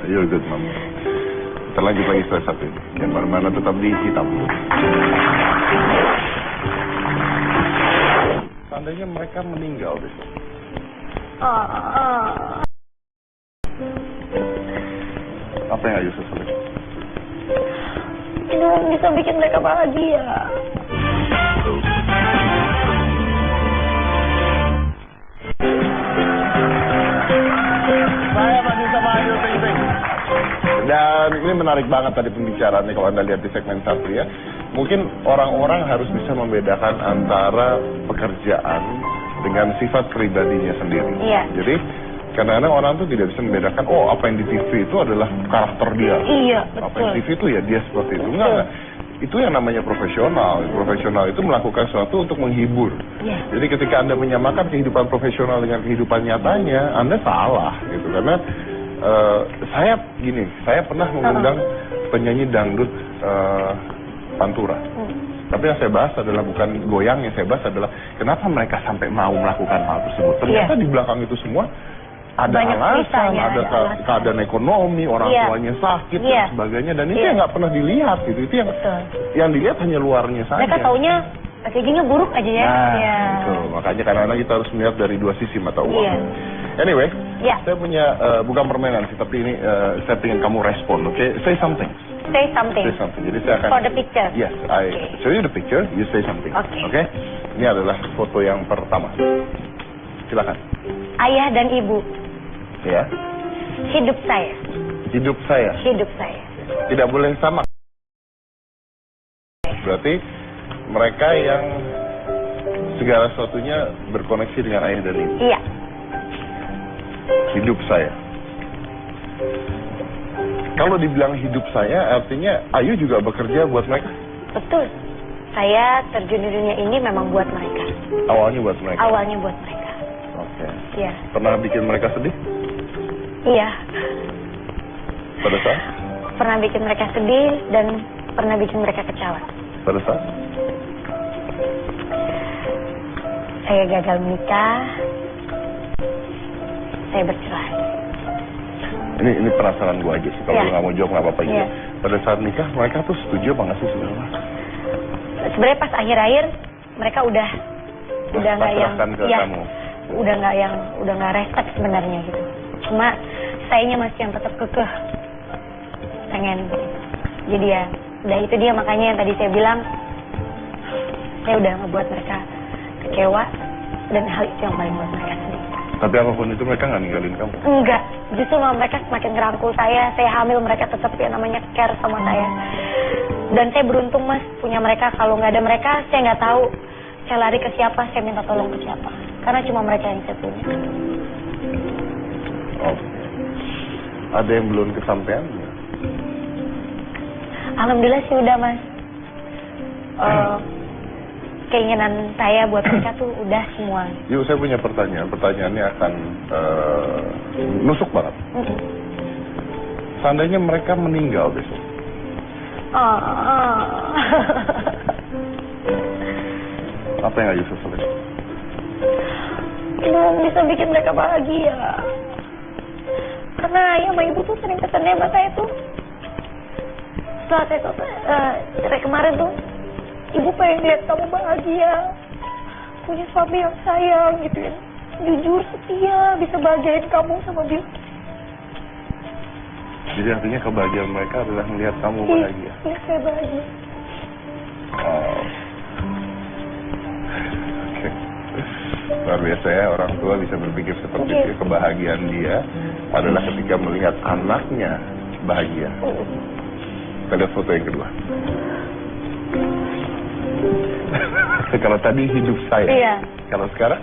You're good, Mom. Kita lanjut lagi setelah satu ini. Yang mana-mana tetap di hitam. Seandainya mereka meninggal besok. Apa yang Ayu sesalin? Ini bisa bikin mereka bahagia. Saya masih sama Ayu Ting Ting. Dan ini menarik banget tadi pembicaraannya kalau Anda lihat di segmen 1 ya. Mungkin orang-orang harus bisa membedakan antara pekerjaan dengan sifat pribadinya sendiri. Iya. Jadi kadang-kadang orang tuh tidak bisa membedakan, oh apa yang di TV itu adalah karakter dia. Iya, Apa yang betul. di TV itu ya dia seperti itu. Enggak. Itu yang namanya profesional. Profesional itu melakukan sesuatu untuk menghibur. Iya. Jadi ketika Anda menyamakan kehidupan profesional dengan kehidupan nyatanya, Anda salah gitu. Karena saya pernah mengundang penyanyi dangdut Pantura. Tapi yang saya bahas adalah bukan goyang, yang saya bahas adalah kenapa mereka sampai mau melakukan hal tersebut. Ternyata di belakang itu semua ada banyak alasan, ceritanya, ada alasan. keadaan ekonomi, orang tuanya sakit dan sebagainya. Dan itu yang nggak pernah dilihat gitu. Itu yang dilihat hanya luarnya saja. Mereka taunya packagingnya buruk aja ya. Nah, gitu. Makanya kadang-kadang kita harus melihat dari dua sisi mata uang. Iya. Anyway, Iya. saya punya bukan permainan sih, tapi ini saya ingin kamu respon, oke? Say something. Say something. Say something. Jadi saya akan For the picture. Yes, I show you the picture. You say something. Oke. Ini adalah foto yang pertama. Silakan. Ayah dan ibu. Ya. Hidup saya. Hidup saya. Hidup saya. Tidak boleh sama. Berarti mereka yang segala sesuatunya berkoneksi dengan ayah dan ibu. Iya. Hidup saya. Kalau dibilang hidup saya, artinya Ayu juga bekerja buat mereka. Betul. Saya terjun di dunia ini memang buat mereka. Awalnya buat mereka. Awalnya buat mereka. Oke. Iya. Pernah bikin mereka sedih? Iya. Pada saat? Pernah bikin mereka sedih dan pernah bikin mereka kecewa. Pada saat? Saya gagal menikah. Saya bercerai. Ini penasaran gue aja sih. Kalau Iya. nggak mau jawab nggak apa-apa juga. Iya. Pada saat nikah mereka tuh setuju apa nggak sih sebenarnya? Sebenarnya pas akhir-akhir mereka udah nggak yang pasrahkan ke ya, kamu. udah nggak respect sebenarnya gitu. Cuma sayanya masih yang tetap kekeh pengen. Jadi ya udah itu dia, makanya yang tadi saya bilang saya udah ngebuat mereka kecewa dan hal itu yang paling buat mereka sedih. Tapi apapun itu mereka nggak ninggalin kamu. Enggak, justru malah mereka semakin ngerangkul saya hamil, mereka tetap yang namanya care sama saya. Dan saya beruntung mas, punya mereka. Kalau nggak ada mereka, saya nggak tahu saya lari ke siapa, saya minta tolong ke siapa. Karena cuma mereka yang saya punya. Oh. Ada yang belum kesampaian? Alhamdulillah sih udah mas. Keinginan saya buat mereka tuh udah semua. Yuk, saya punya pertanyaan. Pertanyaannya akan nusuk banget. Seandainya mereka meninggal besok, apa yang Ayu sesalin? Ini bisa bikin mereka bahagia. Karena ayah sama ibu tuh sering pesannya sama saya tuh. Setelah saya cerai kemarin tuh, ibu pengen lihat kamu bahagia, punya suami yang sayang gitu ya, jujur, setia, bisa bahagiain kamu sama dia. Jadi artinya kebahagiaan mereka adalah melihat kamu bahagia. Iya, saya bahagia. Wow. Oke. Luar biasa ya, orang tua bisa berpikir seperti itu. Kebahagiaan dia adalah ketika melihat anaknya bahagia. Kita lihat foto yang kedua. Kalau tadi hidup saya. Iya. Kalau sekarang?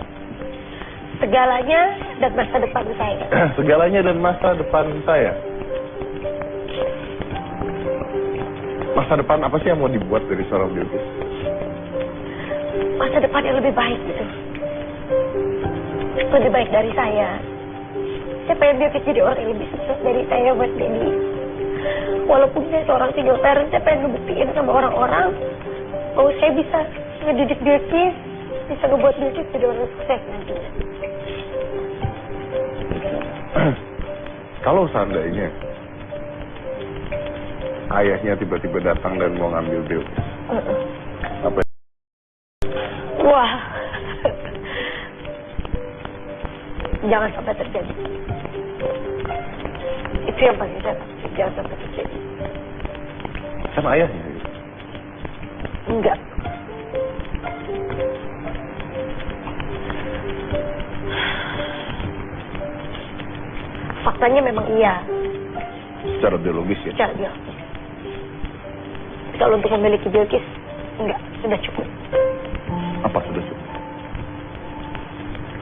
Segalanya dan masa depan saya. Segalanya dan masa depan saya. Masa depan apa sih yang mau dibuat dari seorang Bilqis? Masa depan yang lebih baik gitu. Lebih baik dari saya. Saya pengen Bilqis jadi orang yang lebih sukses dari saya buat Dedi. Walaupun saya seorang single parent, saya pengen ngebuktiin sama orang-orang bahwa saya bisa ngedidik Bilqis, bisa ngebuat Bilqis jadi orang sukses nantinya. Kalau seandainya ayahnya tiba-tiba datang dan mau ngambil Bilqis? Apa? Wah. Jangan sampai terjadi. Itu yang paling saya takut, jangan sampai terjadi. Sama ayahnya gitu. Enggak. Faktanya memang iya, Secara biologis ya? secara biologis. Kalau untuk memiliki Bilqis, enggak, sudah cukup. Apa sudah cukup?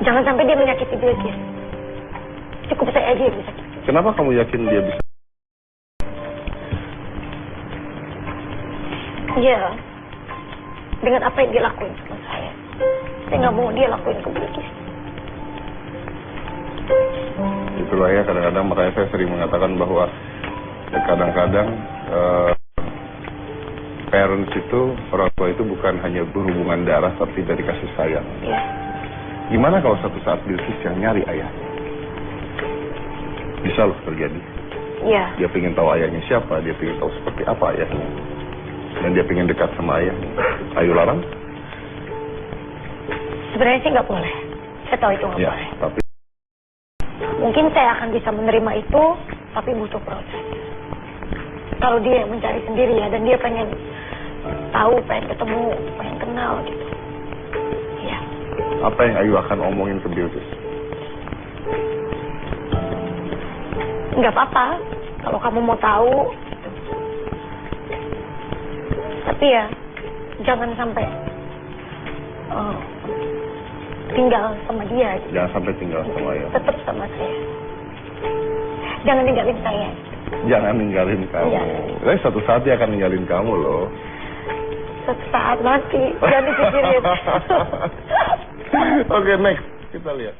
Jangan sampai dia menyakiti Bilqis. Cukup saya aja yang bisa. Kenapa kamu yakin dia bisa? Iya, dengan apa yang dia lakuin sama saya nggak mau dia lakuin ke Bilqis. Itulah ya, kadang-kadang makanya saya sering mengatakan bahwa kadang-kadang parents itu, orang tua itu bukan hanya berhubungan darah tapi dari kasih sayang. Iya. Gimana kalau satu saat Bilqis yang nyari ayahnya? Bisa loh terjadi. Iya. Dia pengen tahu ayahnya siapa, dia pengen tahu seperti apa ayahnya, dan dia pengen dekat sama ayahnya. Ayo larang? Sebenarnya sih nggak boleh. Saya tahu itu nggak Ya, boleh. tapi Mungkin saya akan bisa menerima itu, tapi butuh proses. Kalau dia yang mencari sendiri ya, dan dia pengen tahu, pengen ketemu, pengen kenal gitu. Iya. apa yang Ayu akan omongin ke Bilqis? Nggak apa-apa, kalau kamu mau tahu. Gitu. Tapi ya, jangan sampai tinggal sama dia. Gitu. Jangan sampai tinggal sama Ayu. Tetap sama saya. Jangan tinggalin saya. Jangan ninggalin kamu. Iya. Tapi suatu saat dia akan ninggalin kamu loh. Suatu saat nanti, jangan dipikirin. Oke, next. Kita lihat.